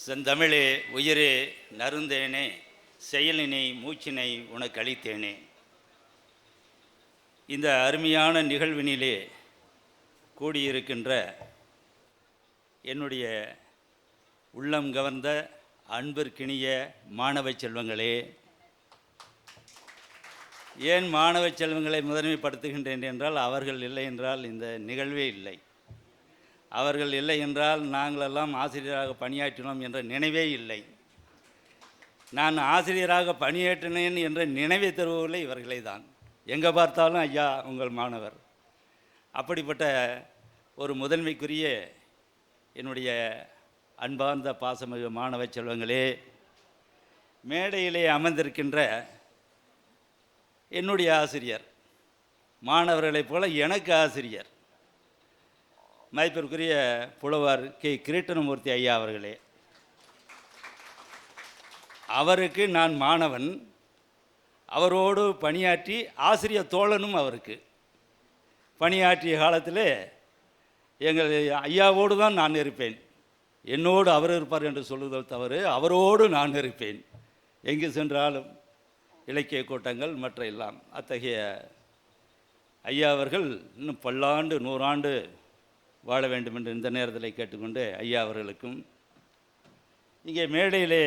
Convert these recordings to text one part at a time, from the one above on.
செந்தமிழே உயிரே நறுந்தேனே செயலினை மூச்சினை உனக்கு அளித்தேனே. இந்த அருமையான நிகழ்வினிலே கூடியிருக்கின்ற என்னுடைய உள்ளம் கவர்ந்த அன்பிற்கினிய மாணவ செல்வங்களே, ஏன் மாணவ செல்வங்களை முதன்மைப்படுத்துகின்றேன் என்றால், அவர்கள் இல்லை என்றால் இந்த நிகழ்வே இல்லை. அவர்கள் இல்லை என்றால் நாங்களெல்லாம் ஆசிரியராக பணியாற்றினோம் என்ற நினைவே இல்லை. நான் ஆசிரியராக பணியாற்றினேன் என்ற நினைவை தருவதில்லை இவர்களே தான். எங்கே பார்த்தாலும் ஐயா உங்கள் மாணவர். அப்படிப்பட்ட ஒரு முதன்மைக்குரிய என்னுடைய அன்பார்ந்த பாசமிகு மாணவ செல்வங்களே, மேடையிலே அமர்ந்திருக்கின்ற என்னுடைய ஆசிரியர், மாணவர்களைப் போல எனக்கு ஆசிரியர், மதிப்பிற்குரிய புலவர் கே. கிரீட்டனமூர்த்தி ஐயா அவர்களே. அவருக்கு நான் மாணவன், அவரோடு பணியாற்றி ஆசிரியர் தோழனும் அவருக்கு. பணியாற்றிய காலத்தில் எங்கள் ஐயாவோடு தான் நான் இருப்பேன். என்னோடு அவர் இருப்பார் என்று சொல்லுதல் தவறு, அவரோடு நான் இருப்பேன். எங்கு சென்றாலும் இலக்கிய கூட்டங்கள் மற்ற எல்லாம். அத்தகைய ஐயா அவர்கள் இன்னும் பல்லாண்டு 100 ஆண்டு வாழ வேண்டும் என்று இந்த நேரத்தில் கேட்டுக்கொண்டு, ஐயா அவர்களுக்கும் இங்கே மேடையிலே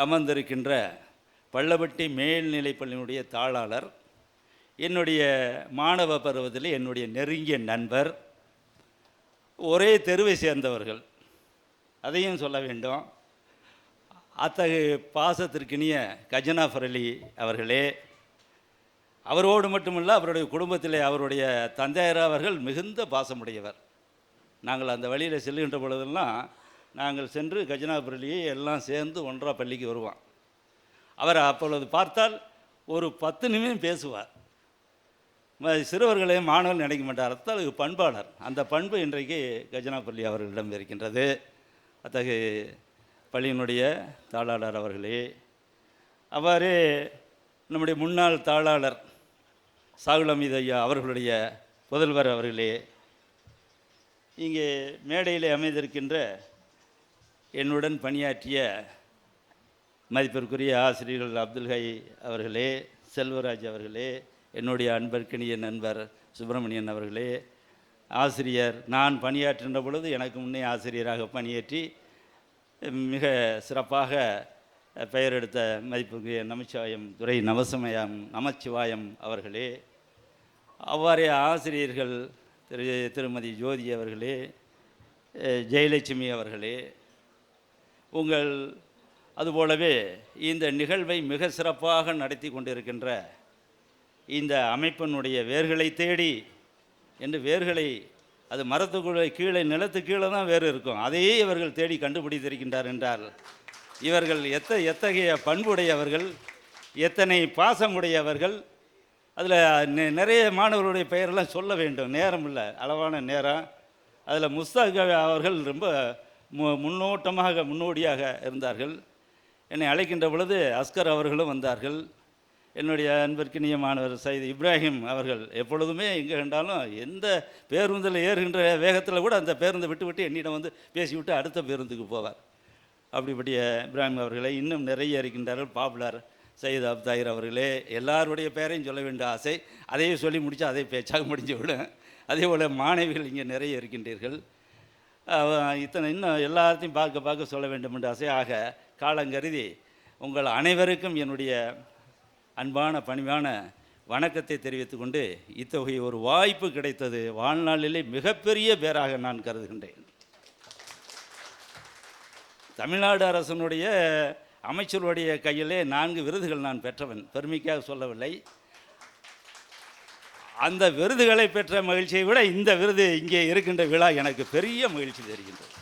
அமர்ந்திருக்கின்ற பள்ளப்பட்டி மேல்நிலைப்பள்ளியினுடைய தாளாளர், என்னுடைய மாணவ பருவத்தில் என்னுடைய நெருங்கிய நண்பர், ஒரே தெருவை சேர்ந்தவர்கள், அதையும் சொல்ல வேண்டும். அத்தகைய பாசத்திற்கினிய கஜனாஃபர் அலி அவர்களே, அவரோடு மட்டுமல்ல அவருடைய குடும்பத்திலே அவருடைய தந்தையார் அவர்கள் மிகுந்த பாசமுடையவர். நாங்கள் அந்த வழியில் செல்லுகின்ற பொழுதெல்லாம் நாங்கள் சென்று கஜனாஃபர் அலியை எல்லாம் சேர்ந்து ஒன்றா பள்ளிக்கு வருவோம். அவர் அப்பொழுது பார்த்தால் ஒரு 10 நிமிடம் பேசுவார். சிறுவர்களையும் மாணவர்கள் நினைக்க மாட்டார். அத்தகைய பண்பாளர். அந்த பண்பு இன்றைக்கு கஜனாஃபர் அலி அவர்களிடம் இருக்கின்றது. அத்தகைய பள்ளியினுடைய தாளாளர் அவர்களே, அவ்வாறே நம்முடைய முன்னாள் தாளாளர் சாகுல் அமீது ஐயா அவர்களுடைய புதல்வர் அவர்களே, இங்கே மேடையில் அமைந்திருக்கின்ற என்னுடன் பணியாற்றிய மதிப்பிற்குரிய ஆசிரியர்கள் அப்துல்ஹை அவர்களே, செல்வராஜ் அவர்களே, என்னுடைய அன்பிற்கினிய நண்பர் சுப்பிரமணியன் அவர்களே, ஆசிரியர் நான் பணியாற்றுகின்ற பொழுது எனக்கு முன்னே ஆசிரியராக பணியாற்றி மிக சிறப்பாக பெயர் எடுத்த மதிப்புக்குரிய நமச்சிவாயம் துரை நமச்சிவாயம் அவர்களே, அவ்வாறே ஆசிரியர்கள் திருமதி ஜோதி அவர்களே, ஜெயலட்சுமி அவர்களே, உங்கள் அதுபோலவே இந்த நிகழ்வை மிக சிறப்பாக நடத்தி கொண்டிருக்கின்ற இந்த அமைப்பினுடைய வேர்களை தேடி என்று, வேர்களை அது மரத்துக்குள்ளே கீழே நிலத்து கீழே தான் வேறு இருக்கும், அதையே இவர்கள் தேடி கண்டுபிடித்திருக்கின்றார் என்றால் இவர்கள் எத்தகைய பண்புடையவர்கள், எத்தனை பாசமுடையவர்கள். அதில் நிறைய மாணவர்களுடைய பெயரெல்லாம் சொல்ல வேண்டும், நேரம் இல்லை, அளவான நேரம். அதில் முஸ்தாக் அவர்கள் ரொம்ப முன்னோடியாக இருந்தார்கள். என்னை அழைக்கின்ற பொழுது அஸ்கர் அவர்களும் வந்தார்கள். என்னுடைய அன்பிற்கினிய மாணவர் சையது இப்ராஹிம் அவர்கள் எப்பொழுதுமே எங்கே கண்டாலும் எந்த பேருந்தில் ஏறுகின்ற வேகத்தில் கூட அந்த பேருந்தை விட்டு என்னிடம் வந்து பேசிவிட்டு அடுத்த பேருந்துக்கு போவார். அப்படிப்பட்ட இப்ராஹிம் அவர்களை இன்னும் நிறைய இருக்கின்றார்கள். பாப்புலர் சையது அப்தாயிர் அவர்களே, எல்லாருடைய பேரையும் சொல்ல வேண்டிய ஆசை, அதையே சொல்லி முடித்தா அதே பேச்சாக முடிஞ்சு விடும். அதே போல் மாணவிகள் இங்கே நிறைய இருக்கின்றீர்கள். இன்னும் எல்லாத்தையும் பார்க்க சொல்ல வேண்டும் என்ற ஆசை. ஆக காலங்கருதி உங்கள் அனைவருக்கும் என்னுடைய அன்பான பணிவான வணக்கத்தை தெரிவித்துக் கொண்டு, இத்தகைய ஒரு வாய்ப்பு கிடைத்தது வாழ்நாளிலே மிகப்பெரிய பேராக நான் கருதுகின்றேன். தமிழ்நாடு அரசனுடைய அமைச்சருடைய கையிலே 4 விருதுகள் நான் பெற்றவன், பெருமைக்காக சொல்லவில்லை. அந்த விருதுகளை பெற்ற மகிழ்ச்சியை விட இந்த விருது இங்கே இருக்கின்ற விழா எனக்கு பெரிய மகிழ்ச்சி தருகின்றது.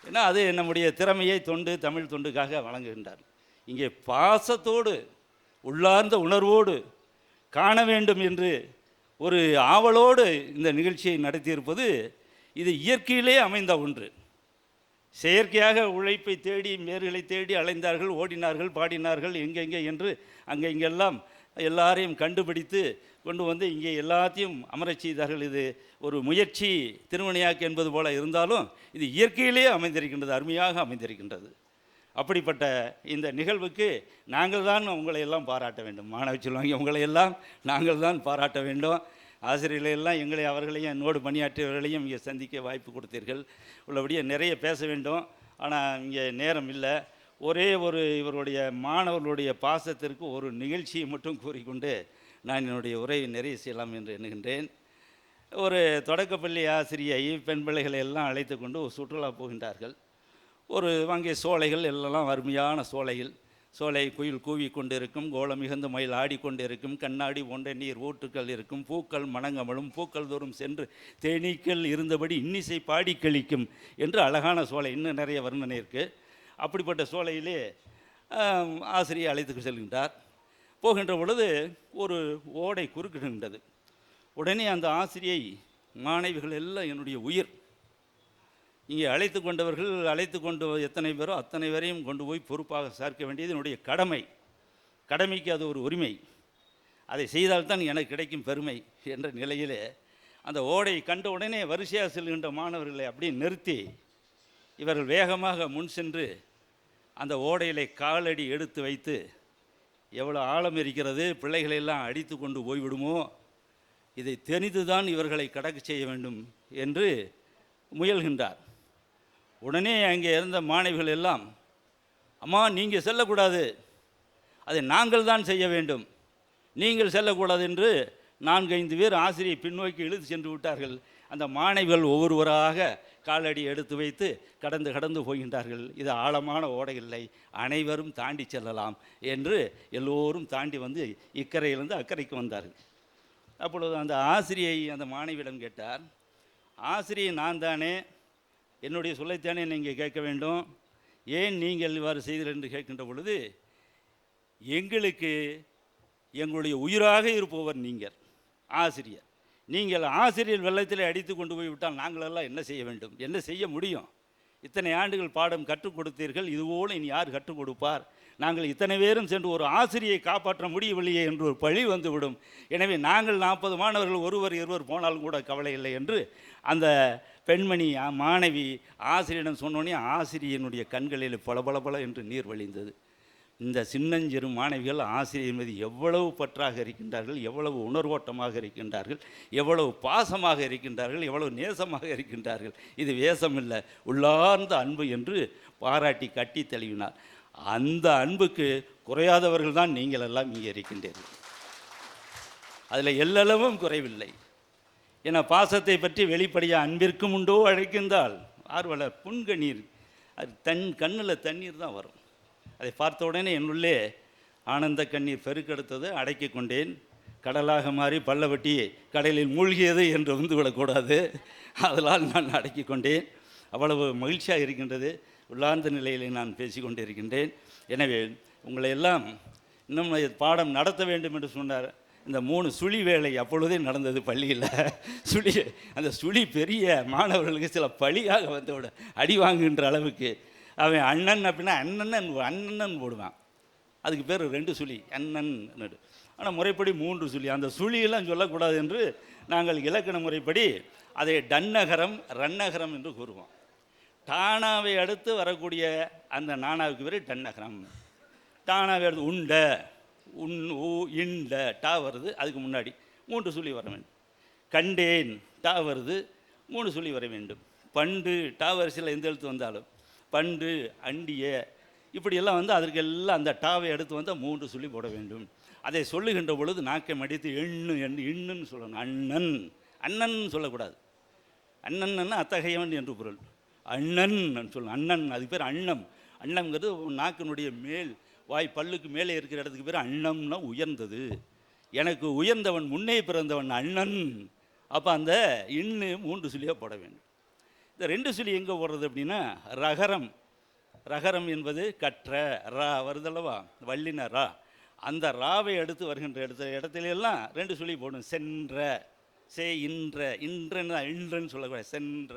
ஏன்னா அது நம்முடைய திறமையை தமிழ் தொண்டுக்காக வழங்குகின்றார். இங்கே பாசத்தோடு உள்ளார்ந்த உணர்வோடு காண வேண்டும் என்று ஒரு ஆவலோடு இந்த நிகழ்ச்சியை நடத்தியிருப்பது, இது இயற்கையிலே அமைந்த ஒன்று. செயற்கையாக உழைப்பை தேடி மேர்களை தேடி அலைந்தார்கள், ஓடினார்கள், பாடினார்கள், எங்கெங்கே என்று அங்கே இங்கெல்லாம் எல்லாரையும் கண்டுபிடித்து கொண்டு வந்து இங்கே எல்லாத்தையும் அமரச் செய்தார்கள். இது ஒரு முயற்சி திருமணியாக்கு என்பது போல இருந்தாலும் இது இயற்கையிலேயே அமைந்திருக்கின்றது, அருமையாக அமைந்திருக்கின்றது. அப்படிப்பட்ட இந்த நிகழ்வுக்கு நாங்கள் தான் உங்களை எல்லாம் பாராட்ட வேண்டும். மாணவ செல்வங்க உங்களை எல்லாம் நாங்கள் தான் பாராட்ட வேண்டும். ஆசிரியர்களெல்லாம் எங்களை அவர்களையும் என்னோடு பணியாற்றியவர்களையும் இங்கே சந்திக்க வாய்ப்பு கொடுத்தீர்கள். உள்ளபடியே நிறைய பேச வேண்டும், ஆனால் இங்கே நேரம் இல்லை. ஒரே ஒரு இவருடைய மாணவர்களுடைய பாசத்திற்கு ஒரு நிகழ்ச்சியை மட்டும் கூறிக்கொண்டு நான் என்னுடைய உரையை நிறைவு செய்யலாம் என்று எண்ணுகின்றேன். ஒரு தொடக்கப்பள்ளி ஆசிரியை பெண் பிள்ளைகளை எல்லாம் அழைத்து கொண்டு ஒரு சுற்றுலா போகின்றார்கள். ஒரு அங்கே சோலைகள் எல்லாம் அருமையான சோலைகள், சோலை குயில் கூவி கொண்டு இருக்கும், கோலம் மிகுந்த மயில் ஆடிக்கொண்டு இருக்கும், கண்ணாடி போன்ற நீர் ஊற்றுக்கள் இருக்கும், பூக்கள் மணங்கமலும், பூக்கள் தோறும் சென்று தேனீக்கள் இருந்தபடி இன்னிசை பாடி கழிக்கும் என்று அழகான சோலை. இன்னும் நிறைய வர்ணனை இருக்குது. அப்படிப்பட்ட சோலையிலே ஆசிரியை அழைத்து செல்கின்றார். போகின்ற பொழுது ஒரு ஓடை குறுக்கிடுகின்றது. உடனே அந்த ஆசிரியை மாணவிகள் எல்லாம் என்னுடைய உயிர், இங்கே அழைத்து கொண்டவர்கள் அழைத்து கொண்டு எத்தனை பேரோ அத்தனை பேரையும் கொண்டு போய் பொறுப்பாக சேர்க்க வேண்டியது என்னுடைய கடமை. கடமைக்கு அது ஒரு உரிமை, அதை செய்தால்தான் எனக்கு கிடைக்கும் பெருமை என்ற நிலையிலே அந்த ஓடை கண்ட உடனே வரிசையாக செல்கின்ற மாணவர்களை அப்படியே நிறுத்தி இவர்கள் வேகமாக முன் சென்று அந்த ஓடையிலே காலடி எடுத்து வைத்து, எவ்வளோ ஆழம் இருக்கிறது, பிள்ளைகளெல்லாம் அடித்து கொண்டு போய்விடுமோ, இதை தெரிந்து தான் இவர்களை கடக்க செய்ய வேண்டும் என்று முயல்கின்றார். உடனே அங்கே இருந்த மாணவிகள் எல்லாம், அம்மா நீங்கள் செல்லக்கூடாது, அதை நாங்கள் தான் செய்ய வேண்டும், நீங்கள் செல்லக்கூடாது என்று 4-5 பேர் ஆசிரியை பின்னோக்கி இழுத்து சென்று விட்டார்கள். அந்த மாணவிகள் ஒவ்வொருவராக காலடி எடுத்து வைத்து கடந்து போகின்றார்கள். இது ஆழமான ஓடை இல்லை, அனைவரும் தாண்டி செல்லலாம் என்று எல்லோரும் தாண்டி வந்து இக்கரையிலிருந்து அக்கறைக்கு வந்தார்கள். அப்பொழுது அந்த ஆசிரியை அந்த மாணவியிடம் கேட்டார், ஆசிரியை நான் தானே, என்னுடைய சொல்லைத்தானே நீங்கள் கேட்க வேண்டும், ஏன் நீங்கள் இவ்வாறு செய்தீர்கள் என்று கேட்கின்ற பொழுது, எங்களுடைய உயிராக இருப்பவர் நீங்கள் ஆசிரியர், நீங்கள் ஆசிரியர் வெள்ளத்தில் அடித்து கொண்டு போய் விட்டால் நாங்களெல்லாம் என்ன செய்ய வேண்டும், என்ன செய்ய முடியும்? இத்தனை ஆண்டுகள் பாடம் கற்றுக் கொடுத்தீர்கள், இதுபோல் இனி யார் கற்றுக் கொடுப்பார்? நாங்கள் இத்தனை பேரும் சென்று ஒரு ஆசிரியை காப்பாற்ற முடியவில்லையே என்று ஒரு பழி வந்துவிடும். எனவே நாங்கள் 40 மாணவர்கள் ஒருவர் இருவர் போனாலும் கூட கவலை இல்லை என்று அந்த பெண்மணி மாணவி ஆசிரியரிடம் சொன்னோன்னே ஆசிரியனுடைய கண்களில் பளபளபள என்று நீர் வழிந்தது. இந்த சின்னஞ்சிறு மாணவிகள் ஆசிரியர் மீது எவ்வளவு பற்றாக இருக்கின்றார்கள், எவ்வளவு உணர்வோட்டமாக இருக்கின்றார்கள், எவ்வளவு பாசமாக இருக்கின்றார்கள், எவ்வளவு நேசமாக இருக்கின்றார்கள். இது வேஷமில்லை, உள்ளார்ந்த அன்பு என்று பாராட்டி கட்டி தழுவினார். அந்த அன்புக்கு குறையாதவர்கள் தான் நீங்கள் எல்லாம் இங்கே இருக்கின்றீர்கள். அதில் எல்லளவும் குறைவில்லை. என பாசத்தை பற்றி வெளிப்படையாக அன்பிற்கும் உண்டோ அழைக்கின்றால் ஆர்வலர் புன்கண்ணீர், அது கண்ணில் தண்ணீர் தான் வரும். அதை பார்த்த உடனே என்னுள்ளே ஆனந்த கண்ணீர் பெருக்கெடுத்தது. அடக்கி கொண்டேன். கடலாக மாறி பள்ளவட்டி கடலில் மூழ்கியது என்று வந்துவிடக்கூடாது, அதனால் நான் அடக்கி கொண்டேன். அவ்வளவு மகிழ்ச்சியாக இருக்கின்றது. உள்ளார்ந்த நிலையில் நான் பேசி கொண்டிருக்கின்றேன். எனவே உங்களை எல்லாம் இன்னும் பாடம் நடத்த வேண்டும் என்று சொன்னார். இந்த 3 சுழி வேலை அப்பொழுதே நடந்தது பள்ளியில். அந்த சுழி பெரிய மாணவர்களுக்கு சில பழியாக வந்து அடி வாங்குகின்ற அளவுக்கு. அவன் அண்ணன் அப்படின்னா அண்ணன் போடுவான். அதுக்கு பேர் 2 சுழி, அண்ணன். ஆனால் முறைப்படி 3 சுழி. அந்த சுழியெல்லாம் சொல்லக்கூடாது என்று நாங்கள் இலக்கண முறைப்படி அதை டன்னகரம் ரன்னகரம் என்று கூறுவோம். டானாவை அடுத்து வரக்கூடிய அந்த நானாவுக்கு பேர் டன்னகரம். டானாவை அடுத்து உண்ட, இண்ட, டா வருது, அதுக்கு முன்னாடி 3 சுழி வர வேண்டும். கண்டேன், டா வருது, 3 சுழி வர வேண்டும். பண்டு, டா வரிசையில் எந்த எழுத்து வந்தாலும் பண்டு, அண்டிய, இப்படியெல்லாம் வந்து அதற்கு எல்லாம் அந்த டாவை எடுத்து வந்தால் 3 சுழி போட வேண்டும். அதை சொல்லுகின்ற பொழுது நாக்கை மடித்து இன்னுன்னு சொல்லணும். அண்ணன் சொல்லக்கூடாது. அண்ணன்னா அத்தகையவன் என்று பொருள். அண்ணன் சொல்லணும். அண்ணன், அதுக்கு பேர் அன்னம். அன்னம்ங்கிறது நாக்கினுடைய மேல் வாய் பல்லுக்கு மேலே இருக்கிற இடத்துக்கு பேர் அன்னம்னா உயர்ந்தது. எனக்கு உயர்ந்தவன், முன்னே பிறந்தவன் அண்ணன். அப்போ அந்த இன்னு 3 சுழியாக போட வேண்டும். இந்த 2 சுழி எங்கே போடுறது அப்படின்னா ரகரம். ரகரம் என்பது கற்ற ரா வருதல்லவா, வல்லின ரா. அந்த ராவை அடுத்து வருகின்ற இடத்துலெல்லாம் 2 சுழி போடும். சென்ற, இன்றன்னு சொல்லக்கூடாது. சென்ற,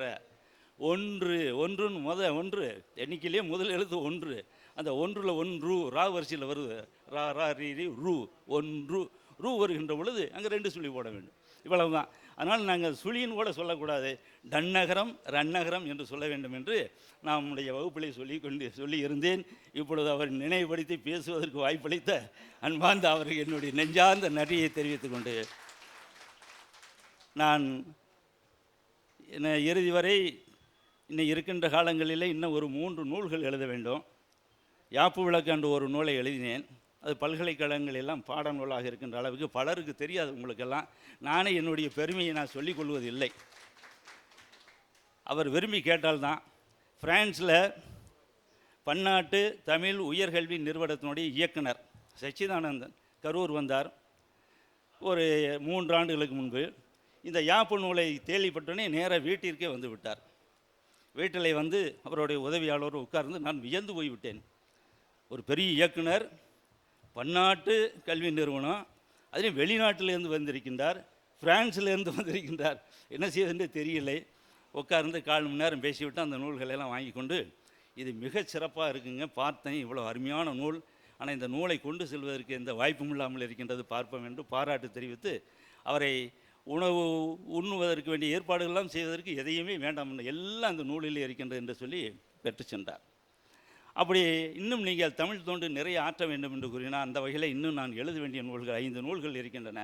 ஒன்று ஒன்றுன்னு ஒன்று எண்ணிக்கையிலே முதல் எழுத்து ஒன்று. அந்த ஒன்றில் ஒன்று ரா வரிசையில் வருது. ரா ரா ரீ ரீ ரூ ஒன்று ரூ வருகின்ற பொழுது அங்கே 2 சுழி போட வேண்டும். இவ்வளவு தான். அதனால் நாங்கள் சுழின்னு கூட சொல்லக்கூடாது, டன்னகரம் ரன்னகரம் என்று சொல்ல வேண்டும் என்று நம்முடைய வகுப்பிலே சொல்லி இருந்தேன். இப்பொழுது அவர் நினைவுபடுத்தி பேசுவதற்கு வாய்ப்பளித்த அன்பார்ந்த அவருக்கு என்னுடைய நெஞ்சார்ந்த நன்றியை தெரிவித்துக் கொண்டு, நான் இறுதி வரை இன்னும் இருக்கின்ற காலங்களிலே இன்னும் ஒரு 3 நூல்கள் எழுத வேண்டும். யாப்பு விளக்கு என்ற ஒரு நூலை எழுதினேன். அது பல்கலைக்கழகங்கள் எல்லாம் பாட நூலாக இருக்கின்ற அளவுக்கு பலருக்கு தெரியாது. உங்களுக்கெல்லாம் நானே என்னுடைய பெருமையை நான் சொல்லிக் கொள்வது இல்லை. அவர் விரும்பி கேட்டால்தான். பிரான்ஸில் பன்னாட்டு தமிழ் உயர்கல்வி நிறுவனத்தினுடைய இயக்குனர் சச்சிதானந்தன் கரூர் வந்தார் ஒரு 3 ஆண்டுகளுக்கு முன்பு. இந்த யாப்பு நூலை கேள்விப்பட்டோன்னே நேராக வீட்டிற்கே வந்து விட்டார். வீட்டில் வந்து அவருடைய உதவியாளர் உட்கார்ந்து நான் வியந்து போய்விட்டேன். ஒரு பெரிய இயக்குனர், பன்னாட்டு கல்வி நிறுவனம், அதிலும் வெளிநாட்டிலேருந்து வந்திருக்கின்றார், பிரான்ஸிலேருந்து வந்திருக்கின்றார். என்ன செய்வதென்று தெரியலை. உட்கார்ந்து 4 மணி நேரம் பேசிவிட்டு அந்த நூல்களெல்லாம் வாங்கி கொண்டு, இது மிகச் சிறப்பாக இருக்குங்க, பார்த்தேன், இவ்வளோ அருமையான நூல், ஆனால் இந்த நூலை கொண்டு செல்வதற்கு எந்த வாய்ப்பும் இல்லாமல் இருக்கின்றது, பார்ப்போம் என்று பாராட்டு தெரிவித்து அவரை உணவு உண்ணுவதற்கு வேண்டிய ஏற்பாடுகள்லாம் செய்வதற்கு எதையுமே வேண்டாம், எல்லாம் அந்த நூலிலே இருக்கின்றது என்று சொல்லி பெற்று சென்றார். அப்படி இன்னும் நீங்கள் தமிழ் தொண்டு நிறைய ஆற்ற வேண்டும் என்று கூறினால், அந்த வகையில் இன்னும் நான் எழுத வேண்டிய நூல்கள் 5 நூல்கள் இருக்கின்றன.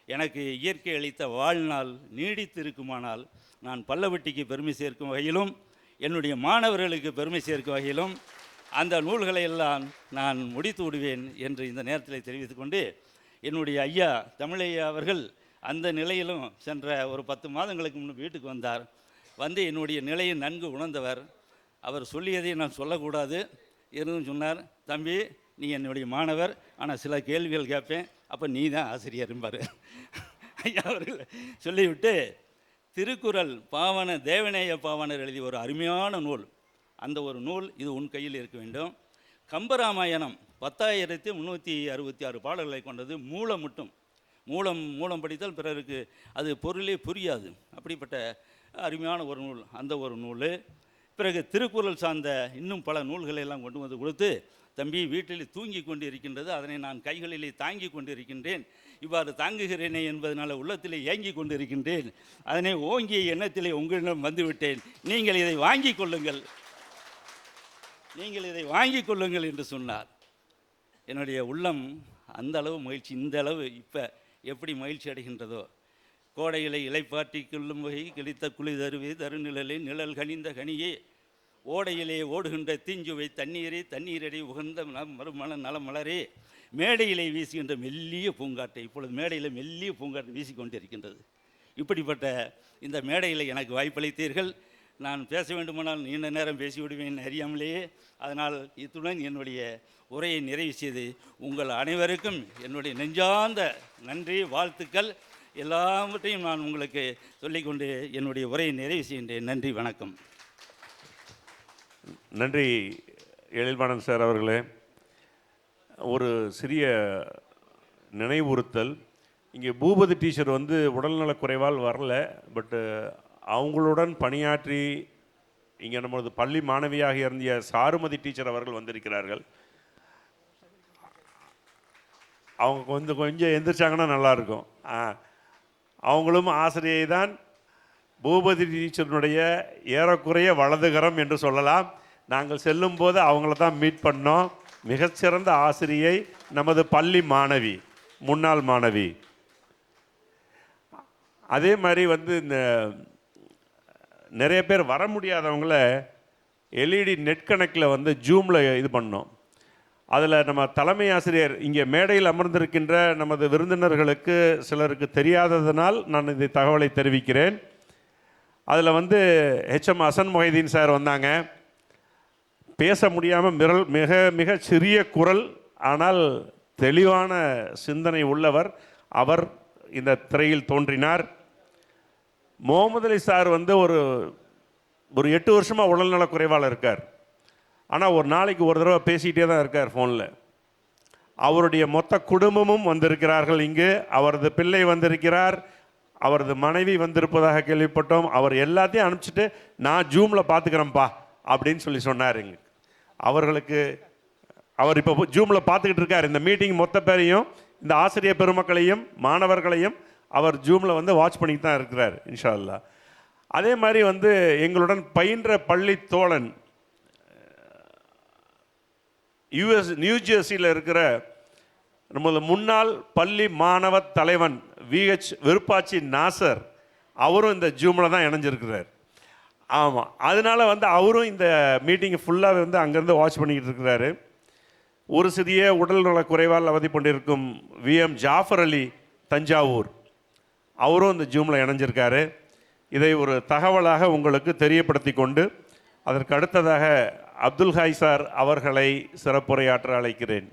எனக்கு இயற்கை அளித்த வாழ்நாள் நீடித்து இருக்குமானால் நான் பல்லவட்டிக்கு பெருமை சேர்க்கும் வகையிலும் என்னுடைய மாணவர்களுக்கு பெருமை சேர்க்கும் வகையிலும் அந்த நூல்களை எல்லாம் நான் முடித்து விடுவேன் என்று இந்த நேரத்தில் தெரிவித்துக்கொண்டு, என்னுடைய ஐயா தமிழையா அவர்கள் அந்த நிலையிலும் சென்ற ஒரு 10 மாதங்களுக்கு முன்பு வீட்டுக்கு வந்தார். வந்து என்னுடைய நிலையை நன்கு உணர்ந்தவர். அவர் சொல்லியதை நான் சொல்லக்கூடாது இருந்தும் சொன்னார், தம்பி நீ என்னுடைய மாணவர், ஆனால் சில கேள்விகள் கேட்பேன், அப்போ நீ தான் ஆசிரியர் என்பார். ஐயா அவர்கள் சொல்லிவிட்டு, திருக்குறள் பாவன தேவநேய பாவனர் எழுதிய ஒரு அருமையான நூல், அந்த ஒரு நூல் இது உன் கையில் இருக்க வேண்டும். கம்பராமாயணம் 10,366 பாடல்களை கொண்டது. மூலம் படித்தால் பிறருக்கு அது பொருளே புரியாது. அப்படிப்பட்ட அருமையான ஒரு நூல், அந்த ஒரு நூல். பிறகு திருக்குறள் சார்ந்த இன்னும் பல நூல்களை எல்லாம் கொண்டு வந்து கொடுத்து, தம்பி வீட்டில் தூங்கி கொண்டு இருக்கின்றது, அதனை நான் கைகளிலே தாங்கி கொண்டு இருக்கின்றேன், இவ்வாறு தாங்குகிறேனே என்பதனால் உள்ளத்திலே ஏங்கி கொண்டு இருக்கின்றேன், அதனை ஓங்கிய எண்ணத்திலே உங்களிடம் வந்துவிட்டேன், நீங்கள் இதை வாங்கி கொள்ளுங்கள் என்று சொன்னார். என்னுடைய உள்ளம் அந்த அளவு மகிழ்ச்சி, இந்த அளவு இப்போ எப்படி மகிழ்ச்சி அடைகின்றதோ. கோடையிலை இலைப்பாட்டி கொள்ளும் வகை கிழித்த குழி தருவே தருநிழலே நிழல் கனிந்த கனியே, ஓடையிலே ஓடுகின்ற தீஞ்சுவை தண்ணீரடி உகந்த மறுமண நலமலரே, மேடையிலே வீசுகின்ற மெல்லிய பூங்காட்டை. இப்பொழுது மேடையில் மெல்லிய பூங்காட்டை வீசிக்கொண்டிருக்கின்றது. இப்படிப்பட்ட இந்த மேடையில் எனக்கு வாய்ப்பளித்தீர்கள். நான் பேச வேண்டுமானால் நீண்ட நேரம் பேசிவிடுவேன் அறியாமலேயே. அதனால் இத்துடன் என்னுடைய உரையை நிறைவு செய்து உங்கள் அனைவருக்கும் என்னுடைய நெஞ்சார்ந்த நன்றி வாழ்த்துக்கள் எல்லாவற்றையும் நான் உங்களுக்கு சொல்லிக்கொண்டு என்னுடைய உரையை நிறைவு செய்கின்றேன். நன்றி, வணக்கம். நன்றி எழில்வாணன் சார் அவர்களே. ஒரு சிறிய நினைவுறுத்தல். இங்கே பூபதி டீச்சர் வந்து உடல்நலக் குறைவால் வரல, பட்டு அவங்களுடன் பணியாற்றி இங்கே நமது பள்ளி மாணவியாக இருந்த சாருமதி டீச்சர் அவர்கள் வந்திருக்கிறார்கள். அவங்க கொஞ்சம் எந்திரிச்சாங்கன்னா நல்லாயிருக்கும். அவங்களும் ஆசிரியை தான். பூபதி டீச்சருடைய ஏறக்குறைய வலதுகரம் என்று சொல்லலாம். நாங்கள் செல்லும்போது அவங்கள தான் மீட் பண்ணோம். மிகச்சிறந்த ஆசிரியை, நமது பள்ளி மாணவி, முன்னாள் மாணவி. அதே மாதிரி வந்து இந்த நிறைய பேர் வர முடியாதவங்கள எல்இடி நெட் கணக்கில் வந்து ஜூமில் இது பண்ணோம். அதில் நம்ம தலைமை ஆசிரியர் இங்கே மேடையில் அமர்ந்திருக்கின்ற நமது விருந்தினர்களுக்கு சிலருக்கு தெரியாததனால் நான் இந்த தகவலை தெரிவிக்கிறேன். அதில் வந்து ஹெச்எம் ஹசன் மொஹிதீன் சார் வந்தாங்க. பேச முடியாமல் மிக சிறிய குரல், ஆனால் தெளிவான சிந்தனை உள்ளவர். அவர் இந்த திரையில் தோன்றினார். முகமது அலி சார் வந்து ஒரு 8 வருஷமாக உடல்நலக் குறைவால் இருக்கார். ஆனால் ஒரு நாளைக்கு ஒரு தடவை பேசிக்கிட்டே தான் இருக்கார் ஃபோனில். அவருடைய மொத்த குடும்பமும் வந்திருக்கிறார்கள் இங்கு. அவரது பிள்ளை வந்திருக்கிறார், அவரது மனைவி வந்திருப்பதாக கேள்விப்பட்டோம். அவர் எல்லாத்தையும் அனுப்பிச்சிட்டு நான் ஜூமில் பார்த்துக்கிறேன்ப்பா அப்படின்னு சொல்லி சொன்னாருங்க. அவர்களுக்கு அவர் இப்போ ஜூமில் பார்த்துக்கிட்டு இருக்கார். இந்த மீட்டிங் மொத்த பேரையும், இந்த ஆசிரியர் பெருமக்களையும் மாணவர்களையும் அவர் ஜூமில் வந்து வாட்ச் பண்ணிட்டு தான் இருக்கிறார் இன்ஷா அல்லாஹ். அதே மாதிரி வந்து எங்களுடன் பயின்ற பள்ளி தோழன் நியூ ஜெர்சியில் இருக்கிற நமது முன்னாள் பள்ளி மாணவ தலைவன் விஹெச் விருப்பாச்சி நாசர், அவரும் இந்த ஜூமில் தான் இணைஞ்சிருக்கிறார். ஆமாம், அதனால வந்து அவரும் இந்த மீட்டிங்கை ஃபுல்லாக வந்து அங்கேருந்து வாட்ச் பண்ணிக்கிட்டு இருக்கிறாரு. ஒரு சிறிய உடல்நல குறைவால் அவதி கொண்டிருக்கும் விஎம் ஜாஃபர் அலி தஞ்சாவூர், அவரும் இந்த ஜூமில் இணைஞ்சிருக்காரு. இதை ஒரு தகவலாக உங்களுக்கு தெரியப்படுத்தி கொண்டு அதற்கு அடுத்ததாக அப்துல் ஹாய் சார் அவர்களை சிறப்புரையாற்ற அழைக்கிறேன்.